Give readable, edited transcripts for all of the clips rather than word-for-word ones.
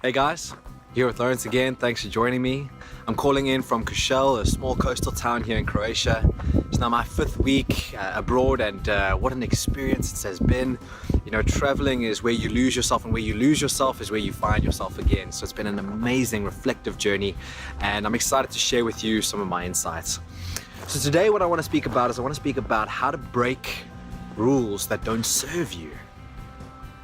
Hey guys, here with Lawrence again. Thanks for joining me. I'm calling in from Kushel, a small coastal town here in Croatia. It's now my 5th week abroad, and what an experience it has been. You know, traveling is where you lose yourself, and where you lose yourself is where you find yourself again. So it's been an amazing reflective journey, and I'm excited to share with you some of my insights. So today what I want to speak about is I want to speak about how to break rules that don't serve you.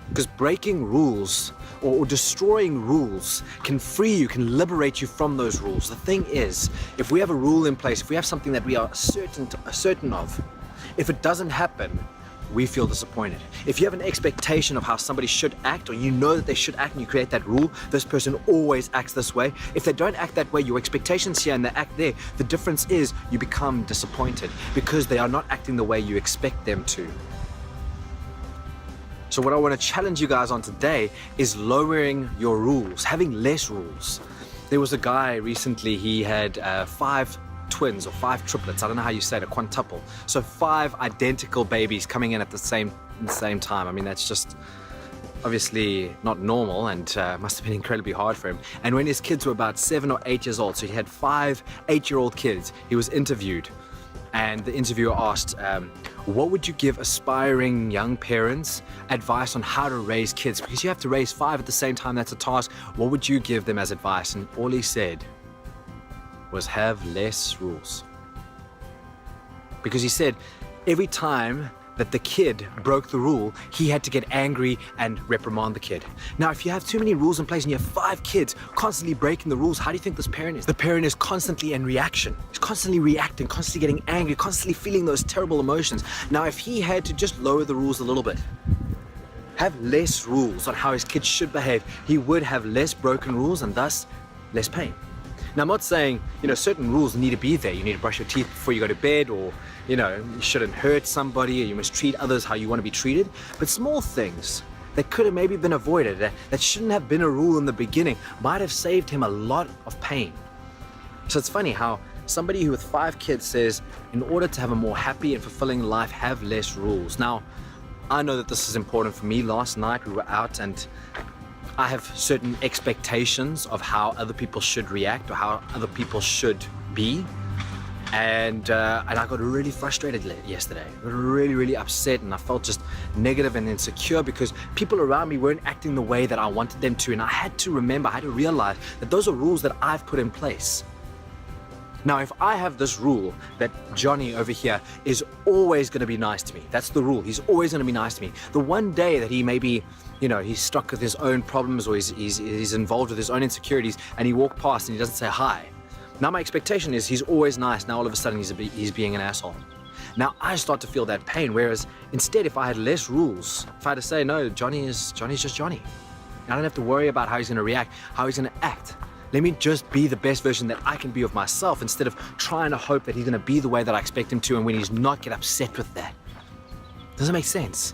Because breaking rules or destroying rules can free you, can liberate you from those rules. The thing is, if we have a rule in place, if we have something that we are certain of, if it doesn't happen, we feel disappointed. If you have an expectation of how somebody should act, or you know that they should act and you create that rule, this person always acts this way. If they don't act that way, your expectations here and they act there, the difference is you become disappointed because they are not acting the way you expect them to. So what I want to challenge you guys on today is lowering your rules, having less rules. There was a guy recently, he had 5 twins or 5 triplets. I don't know how you say it, a quintuple. So 5 identical babies coming in at the same time. I mean, that's just obviously not normal, and must have been incredibly hard for him. And when his kids were about 7 or 8 years old, so he had 5 8-year-old kids, he was interviewed. And the interviewer asked, what would you give aspiring young parents advice on how to raise kids? Because you have to raise 5 at the same time, that's a task. What would you give them as advice? And all he said was have less rules. Because he said every time that the kid broke the rule, he had to get angry and reprimand the kid. Now, if you have too many rules in place and you have 5 kids constantly breaking the rules, how do you think this parent is? The parent is constantly in reaction. He's constantly reacting, constantly getting angry, constantly feeling those terrible emotions. Now, if he had to just lower the rules a little bit, have less rules on how his kids should behave, he would have less broken rules and thus less pain. Now, I'm not saying, certain rules need to be there. You need to brush your teeth before you go to bed, or, you shouldn't hurt somebody, or you must treat others how you want to be treated. But small things that could have maybe been avoided, that shouldn't have been a rule in the beginning, might have saved him a lot of pain. So it's funny how somebody who with 5 kids says, in order to have a more happy and fulfilling life, have less rules. Now, I know that this is important for me. Last night we were out, and I have certain expectations of how other people should react or how other people should be. And I got really frustrated yesterday. I got really upset, and I felt just negative and insecure because people around me weren't acting the way that I wanted them to. And I had to realize that those are rules that I've put in place. Now, if I have this rule that Johnny over here is always going to be nice to me, that's the rule. He's always going to be nice to me. The one day that he maybe, he's stuck with his own problems, or he's involved with his own insecurities, and he walked past and he doesn't say hi. Now my expectation is he's always nice. Now all of a sudden he's being an asshole. Now I start to feel that pain. Whereas instead, if I had less rules, if I had to say, no, Johnny's just Johnny. I don't have to worry about how he's going to react, how he's going to act. Let me just be the best version that I can be of myself, instead of trying to hope that he's going to be the way that I expect him to, and when he's not, get upset with that. Doesn't make sense.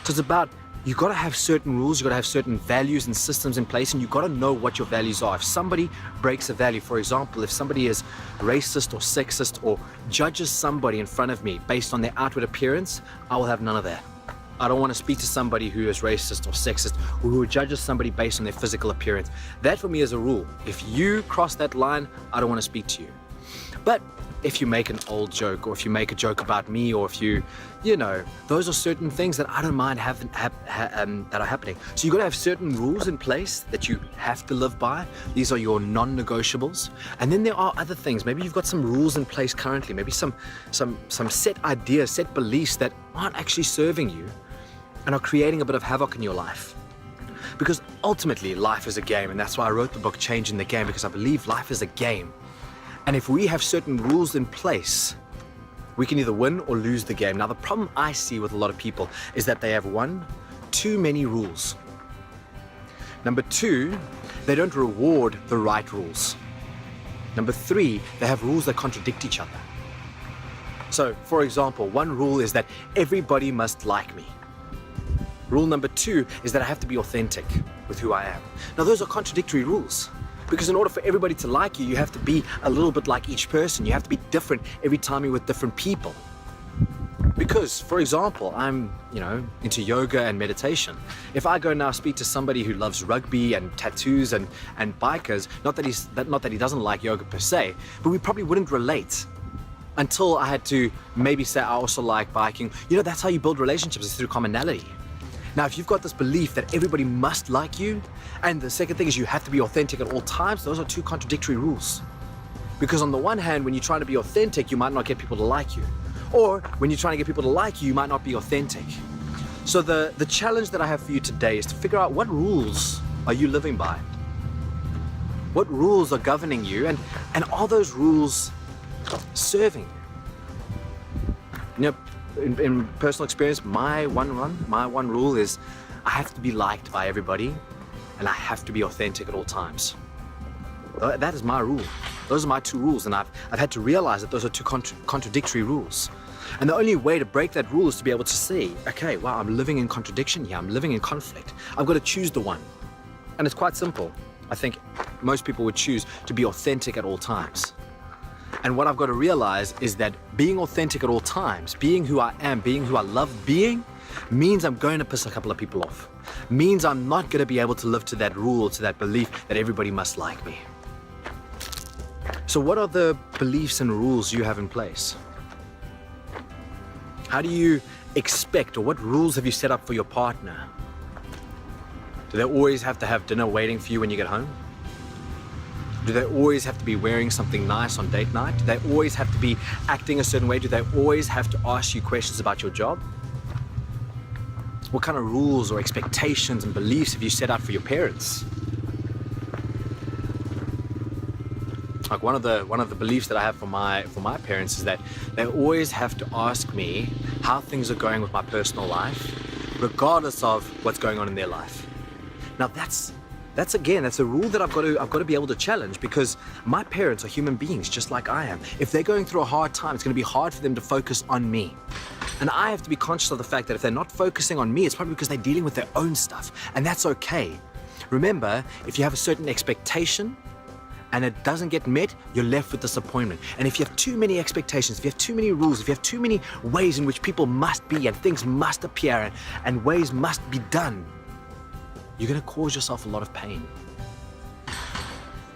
So it's about, you got to have certain rules, you got to have certain values and systems in place, and you got to know what your values are. If somebody breaks a value, for example, if somebody is racist or sexist or judges somebody in front of me based on their outward appearance, I will have none of that. I don't want to speak to somebody who is racist or sexist, or who judges somebody based on their physical appearance. That for me is a rule. If you cross that line, I don't want to speak to you. But if you make an old joke, or if you make a joke about me, or if those are certain things that I don't mind that are happening. So you got to have certain rules in place that you have to live by. These are your non-negotiables. And then there are other things. Maybe you've got some rules in place currently, maybe some set ideas, set beliefs that aren't actually serving you and are creating a bit of havoc in your life. Because ultimately life is a game, and that's why I wrote the book Changing the Game, because I believe life is a game. And if we have certain rules in place, we can either win or lose the game. Now, the problem I see with a lot of people is that they have 1, too many rules. Number 2, they don't reward the right rules. Number 3, they have rules that contradict each other. So, for example, one rule is that everybody must like me. Rule number 2 is that I have to be authentic with who I am. Now, those are contradictory rules. Because in order for everybody to like you, you have to be a little bit like each person. You have to be different every time you're with different people. Because, for example, I'm, into yoga and meditation. If I go now speak to somebody who loves rugby and tattoos and bikers, not that he doesn't like yoga per se, but we probably wouldn't relate until I had to maybe say I also like biking. That's how you build relationships, is through commonality. Now, if you've got this belief that everybody must like you, and the second thing is you have to be authentic at all times, those are two contradictory rules. Because on the one hand, when you're trying to be authentic, you might not get people to like you. Or when you're trying to get people to like you, you might not be authentic. So the challenge that I have for you today is to figure out, what rules are you living by? What rules are governing you, and are those rules serving you? In personal experience, my one rule is I have to be liked by everybody, and I have to be authentic at all times. That is my rule. Those are my two rules, and I've had to realize that those are two contradictory rules. And the only way to break that rule is to be able to say, okay, wow, I'm living in contradiction here. I'm living in conflict. I've got to choose the one. And it's quite simple. I think most people would choose to be authentic at all times. And what I've got to realize is that being authentic at all times, being who I am, being who I love being, means I'm going to piss a couple of people off. Means I'm not going to be able to live to that rule, to that belief that everybody must like me. So what are the beliefs and rules you have in place? How do you expect, or what rules have you set up for your partner? Do they always have to have dinner waiting for you when you get home? Do they always have to be wearing something nice on date night? Do they always have to be acting a certain way? Do they always have to ask you questions about your job? What kind of rules or expectations and beliefs have you set out for your parents? Like one of the beliefs that I have for my parents is that they always have to ask me how things are going with my personal life, regardless of what's going on in their life. Now that's a rule that I've got to be able to challenge, because my parents are human beings just like I am. If they're going through a hard time, it's going to be hard for them to focus on me. And I have to be conscious of the fact that if they're not focusing on me, it's probably because they're dealing with their own stuff, and that's okay. Remember, if you have a certain expectation and it doesn't get met, you're left with disappointment. And if you have too many expectations, if you have too many rules, if you have too many ways in which people must be and things must appear and ways must be done, you're going to cause yourself a lot of pain.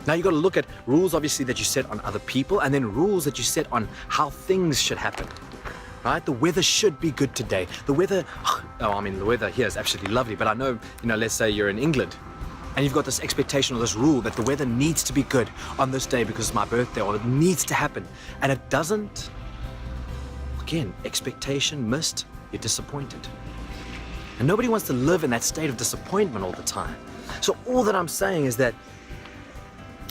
Now you've got to look at rules, obviously, that you set on other people, and then rules that you set on how things should happen. Right? The weather should be good today. The weather here is absolutely lovely, but I know, let's say you're in England, and you've got this expectation or this rule that the weather needs to be good on this day because it's my birthday, or it needs to happen, and it doesn't. Again, expectation missed, you're disappointed. And nobody wants to live in that state of disappointment all the time. So all that I'm saying is that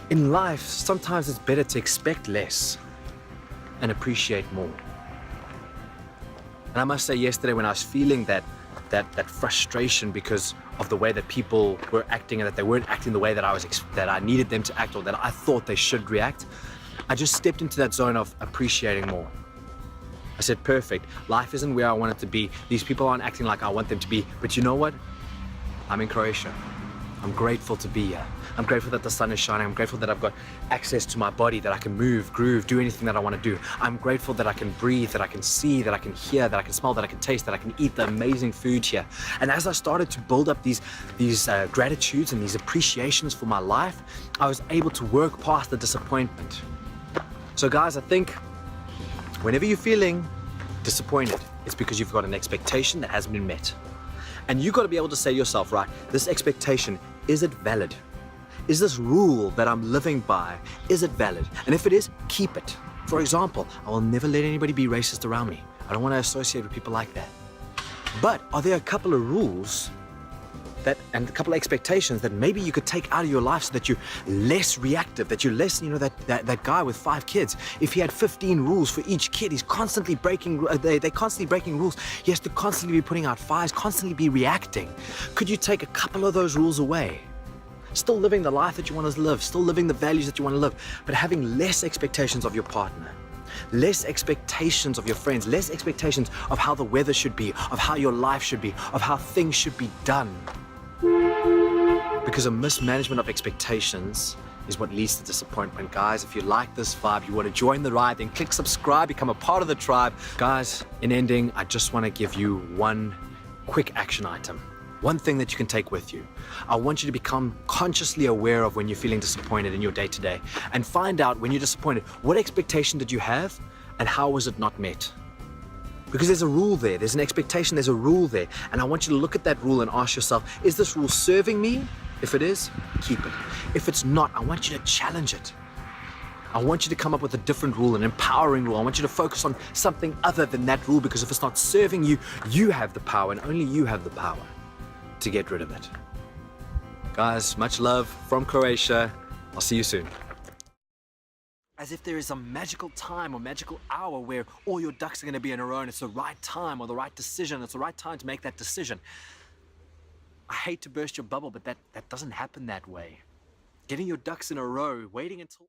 in life, sometimes it's better to expect less and appreciate more. And I must say, yesterday when I was feeling that frustration because of the way that people were acting, and that they weren't acting the way that I needed them to act, or that I thought they should react, I just stepped into that zone of appreciating more. I said, perfect. Life isn't where I want it to be. These people aren't acting like I want them to be. But you know what? I'm in Croatia. I'm grateful to be here. I'm grateful that the sun is shining. I'm grateful that I've got access to my body, that I can move, groove, do anything that I want to do. I'm grateful that I can breathe, that I can see, that I can hear, that I can smell, that I can taste, that I can eat the amazing food here. And as I started to build up these gratitudes and these appreciations for my life, I was able to work past the disappointment. So guys, I think whenever you're feeling disappointed, it's because you've got an expectation that hasn't been met. And you've got to be able to say to yourself, right, this expectation, is it valid? Is this rule that I'm living by, is it valid? And if it is, keep it. For example, I will never let anybody be racist around me. I don't want to associate with people like that. But are there a couple of rules and a couple of expectations that maybe you could take out of your life so that you're less reactive, that you're less, that guy with 5 kids, if he had 15 rules for each kid, he's constantly they're constantly breaking rules. He has to constantly be putting out fires, constantly be reacting. Could you take a couple of those rules away? Still living the life that you want to live, still living the values that you want to live, but having less expectations of your partner, less expectations of your friends, less expectations of how the weather should be, of how your life should be, of how things should be done. Because a mismanagement of expectations is what leads to disappointment. Guys, if you like this vibe, you want to join the ride, then click subscribe, become a part of the tribe. Guys, in ending, I just want to give you one quick action item. One thing that you can take with you. I want you to become consciously aware of when you're feeling disappointed in your day-to-day, and find out when you're disappointed, what expectation did you have and how was it not met? Because there's a rule there, there's an expectation, there's a rule there. And I want you to look at that rule and ask yourself, is this rule serving me? If it is, keep it. If it's not, I want you to challenge it. I want you to come up with a different rule, an empowering rule. I want you to focus on something other than that rule, because if it's not serving you, you have the power, and only you have the power to get rid of it. Guys, much love from Croatia. I'll see you soon. As if there is a magical time or magical hour where all your ducks are going to be in a row and it's the right time or the right decision. It's the right time to make that decision. I hate to burst your bubble, but that doesn't happen that way. Getting your ducks in a row, waiting until